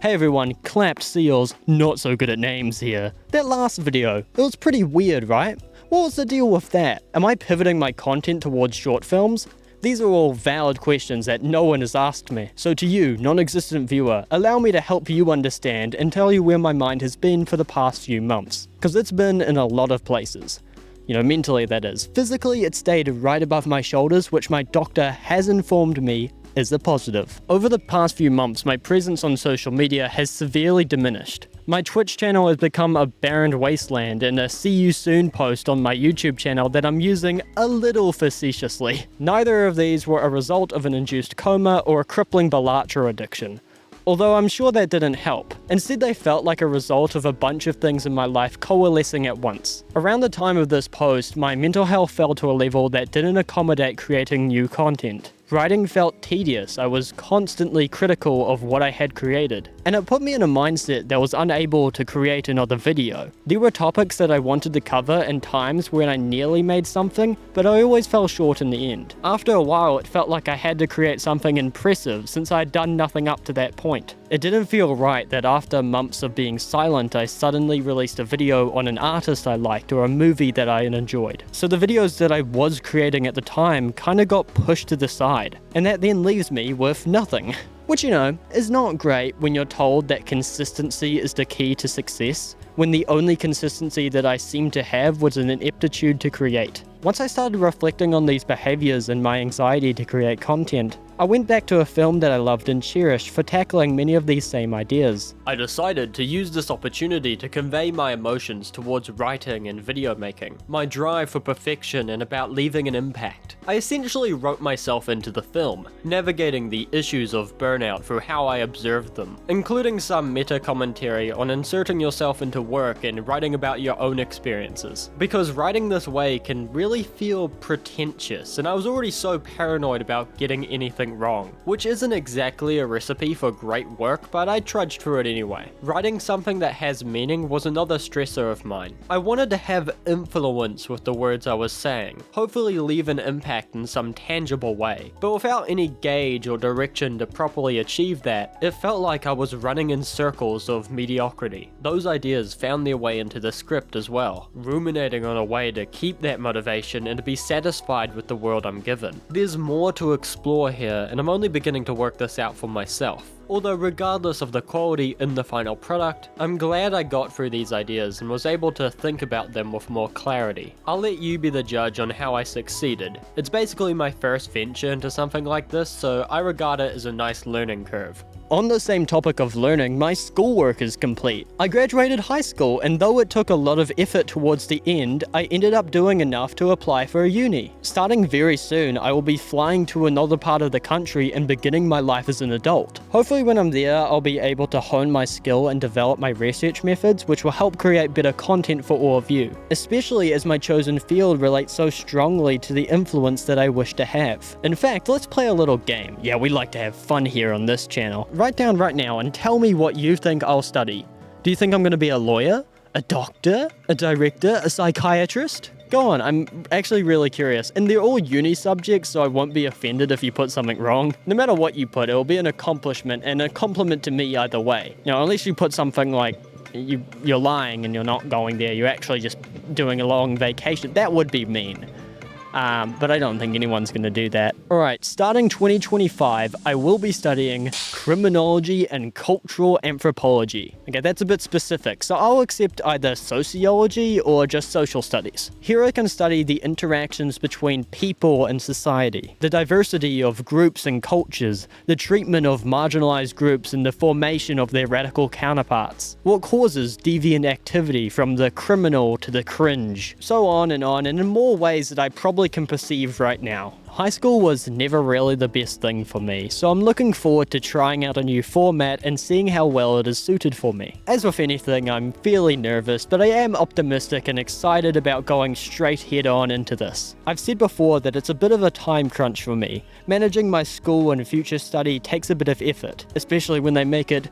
Hey everyone, Clappedseal's not so good at names here. That last video, it was pretty weird, right? What was the deal with that? Am I pivoting my content towards short films? These are all valid questions that no one has asked me. So to you, non-existent viewer, allow me to help you understand and tell you where my mind has been for the past few months. Because it's been in a lot of places. You know, mentally that is. Physically, it stayed right above my shoulders, which my doctor has informed me is a positive. Over the past few months, my presence on social media has severely diminished. My Twitch channel has become a barren wasteland, and a see you soon post on my YouTube channel that I'm using a little facetiously. Neither of these were a result of an induced coma or a crippling Ballin addiction. Although I'm sure that didn't help. Instead, they felt like a result of a bunch of things in my life coalescing at once. Around the time of this post, my mental health fell to a level that didn't accommodate creating new content. Writing felt tedious, I was constantly critical of what I had created, and it put me in a mindset that was unable to create another video. There were topics that I wanted to cover and times when I nearly made something, but I always fell short in the end. After a while, it felt like I had to create something impressive since I had done nothing up to that point. It didn't feel right that after months of being silent, I suddenly released a video on an artist I liked or a movie that I enjoyed. So the videos that I was creating at the time kinda got pushed to the side, and that then leaves me with nothing. Which, you know, is not great when you're told that consistency is the key to success, when the only consistency that I seemed to have was an ineptitude to create. Once I started reflecting on these behaviors and my anxiety to create content, I went back to a film that I loved and cherished for tackling many of these same ideas. I decided to use this opportunity to convey my emotions towards writing and video making, my drive for perfection and about leaving an impact. I essentially wrote myself into the film, navigating the issues of burnout through how I observed them, including some meta-commentary on inserting yourself into work and writing about your own experiences. Because writing this way can really feel pretentious, and I was already so paranoid about getting anything wrong, which isn't exactly a recipe for great work, but I trudged through it anyway. Writing something that has meaning was another stressor of mine. I wanted to have influence with the words I was saying, hopefully leave an impact in some tangible way, but without any gauge or direction to properly achieve that, it felt like I was running in circles of mediocrity. Those ideas found their way into the script as well, ruminating on a way to keep that motivation and to be satisfied with the world I'm given. There's more to explore here, and I'm only beginning to work this out for myself. Although regardless of the quality in the final product, I'm glad I got through these ideas and was able to think about them with more clarity. I'll let you be the judge on how I succeeded. It's basically my first venture into something like this, so I regard it as a nice learning curve. On the same topic of learning, my schoolwork is complete. I graduated high school, and though it took a lot of effort towards the end, I ended up doing enough to apply for a uni. Starting very soon, I will be flying to another part of the country and beginning my life as an adult. Hopefully when I'm there, I'll be able to hone my skill and develop my research methods, which will help create better content for all of you, especially as my chosen field relates so strongly to the influence that I wish to have. In fact, let's play a little game. Yeah, we like to have fun here on this channel. Write down right now and tell me what you think I'll study. Do you think I'm going to be a lawyer? A doctor? A director? A psychiatrist? Go on, I'm actually really curious. And they're all uni subjects, so I won't be offended if you put something wrong. No matter what you put, it'll be an accomplishment and a compliment to me either way. You know, unless you put something like you're lying and you're not going there, you're actually just doing a long vacation. That would be mean. But I don't think anyone's going to do that. Alright, starting 2025, I will be studying criminology and cultural anthropology. Okay, that's a bit specific, so I'll accept either sociology or just social studies. Here I can study the interactions between people and society, the diversity of groups and cultures, the treatment of marginalized groups and the formation of their radical counterparts, what causes deviant activity from the criminal to the cringe, so on, and in more ways that I probably can perceive right now. High school was never really the best thing for me, so I'm looking forward to trying out a new format and seeing how well it is suited for me. As with anything, I'm fairly nervous, but I am optimistic and excited about going straight head on into this. I've said before that it's a bit of a time crunch for me. Managing my school and future study takes a bit of effort, especially when they make it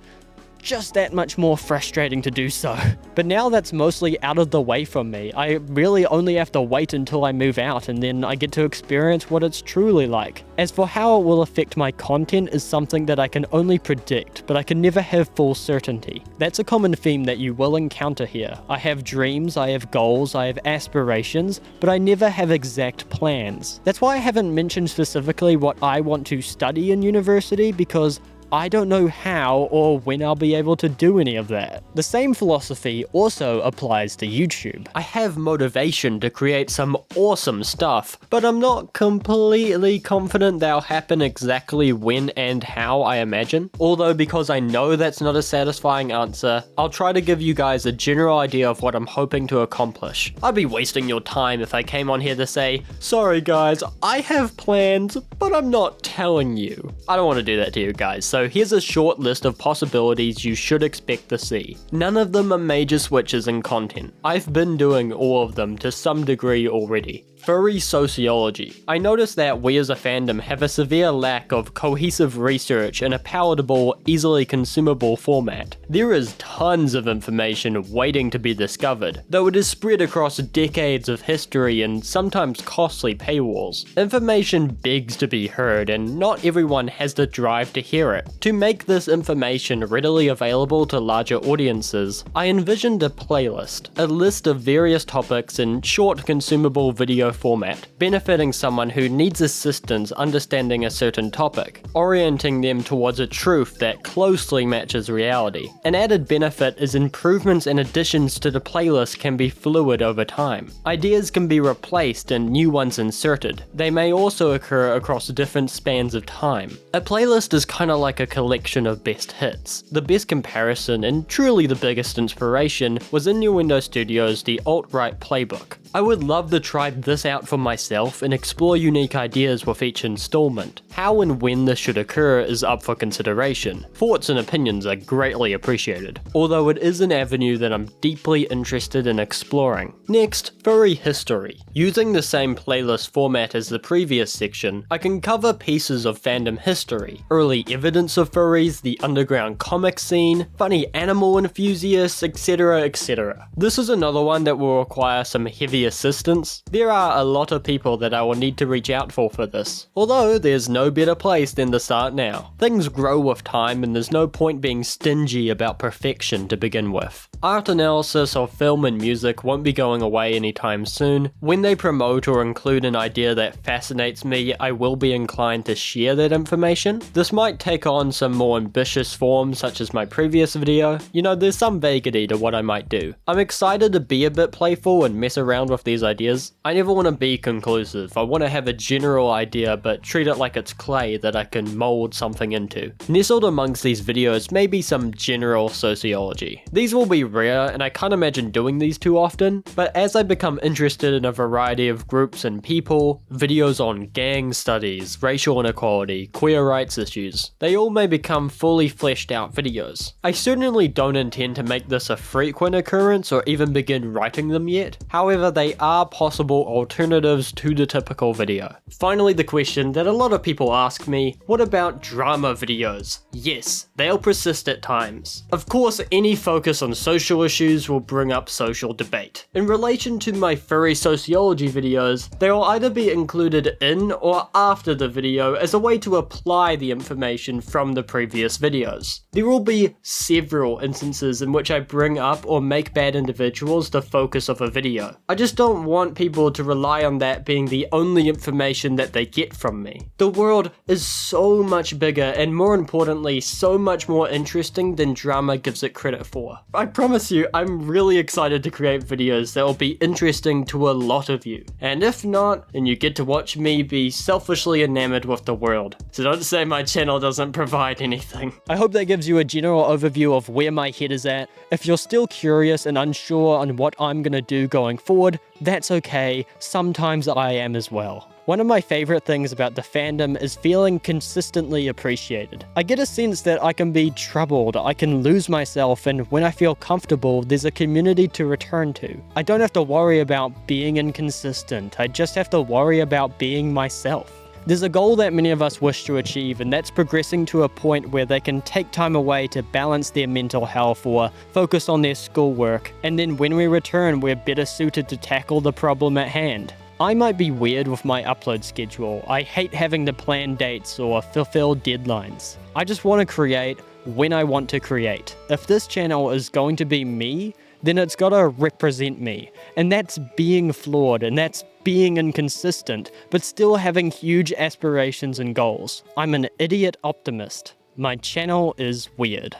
just that much more frustrating to do so. But now that's mostly out of the way from me. I really only have to wait until I move out, and then I get to experience what it's truly like. As for how it will affect my content is something that I can only predict, but I can never have full certainty. That's a common theme that you will encounter here. I have dreams, I have goals, I have aspirations, but I never have exact plans. That's why I haven't mentioned specifically what I want to study in university, because I don't know how or when I'll be able to do any of that. The same philosophy also applies to YouTube. I have motivation to create some awesome stuff, but I'm not completely confident that'll happen exactly when and how I imagine. Although because I know that's not a satisfying answer, I'll try to give you guys a general idea of what I'm hoping to accomplish. I'd be wasting your time if I came on here to say, sorry guys, I have plans, but I'm not telling you. I don't want to do that to you guys, so here's a short list of possibilities you should expect to see. None of them are major switches in content. I've been doing all of them to some degree already. Furry sociology. I noticed that we as a fandom have a severe lack of cohesive research in a palatable, easily consumable format. There is tons of information waiting to be discovered, though it is spread across decades of history and sometimes costly paywalls. Information begs to be heard, and not everyone has the drive to hear it. To make this information readily available to larger audiences, I envisioned a playlist, a list of various topics in short consumable video format, benefiting someone who needs assistance understanding a certain topic, orienting them towards a truth that closely matches reality. An added benefit is improvements and additions to the playlist can be fluid over time. Ideas can be replaced and new ones inserted. They may also occur across different spans of time. A playlist is kinda like a collection of best hits. The best comparison, and truly the biggest inspiration, was Innuendo Studios' The Alt-Right Playbook. I would love to try this out for myself and explore unique ideas with each installment. How and when this should occur is up for consideration. Thoughts and opinions are greatly appreciated, although it is an avenue that I'm deeply interested in exploring. Next, furry history. Using the same playlist format as the previous section, I can cover pieces of fandom history, early evidence of furries, the underground comic scene, funny animal enthusiasts, etc, etc. This is another one that will require some heavy assistance. There are a lot of people that I will need to reach out for this. Although there's no better place than to start now. Things grow with time and there's no point being stingy about perfection to begin with. Art analysis of film and music won't be going away anytime soon. When they promote or include an idea that fascinates me, I will be inclined to share that information. This might take on some more ambitious forms such as my previous video. You know, there's some vaguity to what I might do. I'm excited to be a bit playful and mess around with these ideas. I never want to be conclusive. I want to have a general idea but treat it like it's clay that I can mold something into. Nestled amongst these videos may be some general sociology. These will be rare and I can't imagine doing these too often, but as I become interested in a variety of groups and people, videos on gang studies, racial inequality, queer rights issues, they all may become fully fleshed out videos. I certainly don't intend to make this a frequent occurrence or even begin writing them yet. However, they are possible alternatives to the typical video. Finally, the question that a lot of people ask me, what about drama videos? Yes, they'll persist at times. Of course, any focus on social issues will bring up social debate. In relation to my furry sociology videos, they will either be included in or after the video as a way to apply the information from the previous videos. There will be several instances in which I bring up or make bad individuals the focus of a video. I just don't want people to rely on that being the only information that they get from me. The world is so much bigger and more importantly, so much more interesting than drama gives it credit for. I promise you, I'm really excited to create videos that will be interesting to a lot of you. And if not, then you get to watch me be selfishly enamored with the world. So don't say my channel doesn't provide anything. I hope that gives you a general overview of where my head is at. If you're still curious and unsure on what I'm gonna do going forward, that's okay. Sometimes I am as well. One of my favorite things about the fandom is feeling consistently appreciated. I get a sense that I can be troubled, I can lose myself, and when I feel comfortable, there's a community to return to. I don't have to worry about being inconsistent, I just have to worry about being myself. There's a goal that many of us wish to achieve, and that's progressing to a point where they can take time away to balance their mental health or focus on their schoolwork, and then when we return we're better suited to tackle the problem at hand. I might be weird with my upload schedule. I hate having to plan dates or fulfill deadlines. I just want to create when I want to create. If this channel is going to be me, then it's gotta represent me. And that's being flawed, and that's being inconsistent, but still having huge aspirations and goals. I'm an idiot optimist. My channel is weird.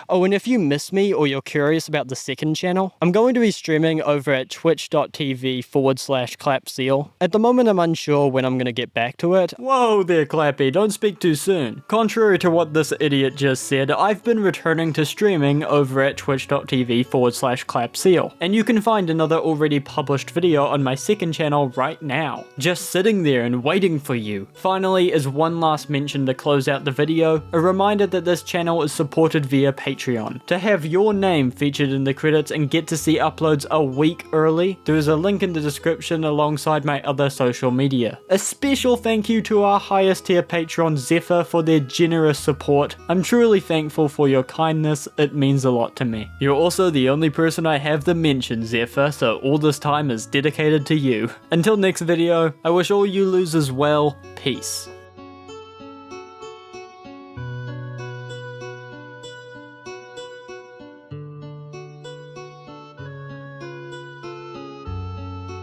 Oh, and if you miss me or you're curious about the second channel, I'm going to be streaming over at twitch.tv/Clappedseal. At the moment I'm unsure when I'm going to get back to it. Whoa there Clappy, don't speak too soon. Contrary to what this idiot just said, I've been returning to streaming over at twitch.tv/Clappedseal. And you can find another already published video on my second channel right now, just sitting there and waiting for you. Finally, as one last mention to close out the video, a reminder that this channel is supported via Patreon. To have your name featured in the credits and get to see uploads a week early, there is a link in the description alongside my other social media. A special thank you to our highest tier patron Zephyr for their generous support. I'm truly thankful for your kindness, it means a lot to me. You're also the only person I have to mention, Zephyr, so all this time is dedicated to you. Until next video, I wish all you losers well, peace.